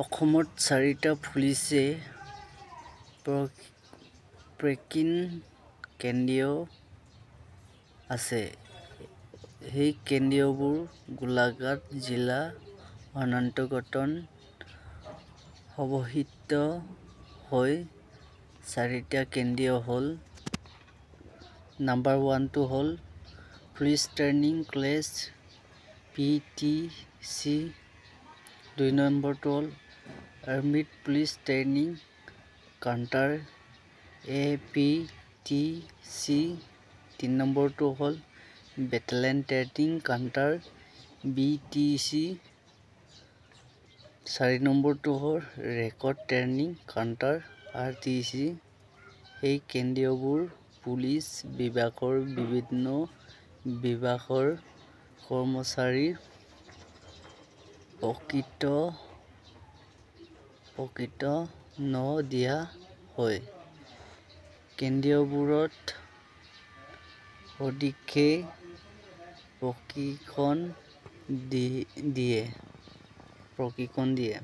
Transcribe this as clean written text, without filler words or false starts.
অসমত 4টা পুলিচে প্ৰেকিন কেন্দ্ৰ আছে। সেই কেন্দ্ৰবোৰ গোলাঘাট জিলা অন্তৰ্গত অৱস্থিত হয়। 4টা কেন্দ্ৰ হ'ল নম্বৰ 1 হ'ল পুলিচ ট্ৰেইনিং কলেজ PTC, 2 নম্বৰটো হ'ল আৰ্মিড পুলিচ ট্ৰেইনিং কাউণ্টাৰ APTC, 3 নম্বৰটো হ'ল বেটেলিয়ন ট্ৰেইনিং কাউণ্টাৰ BTC, 4 নম্বৰটো হ'ল ৰেকৰ্ড ট্ৰেইনিং কাউণ্টাৰ RTC। এই কেন্দ্ৰবোৰ পুলিচ বিভাগৰ বিভিন্ন বিভাগৰ কৰ্মচাৰীৰ প্ৰশিক্ষণ দিয়া হয়। কেন্দ্ৰবোৰত অধীক্ষকে প্ৰশিক্ষণ দিয়ে।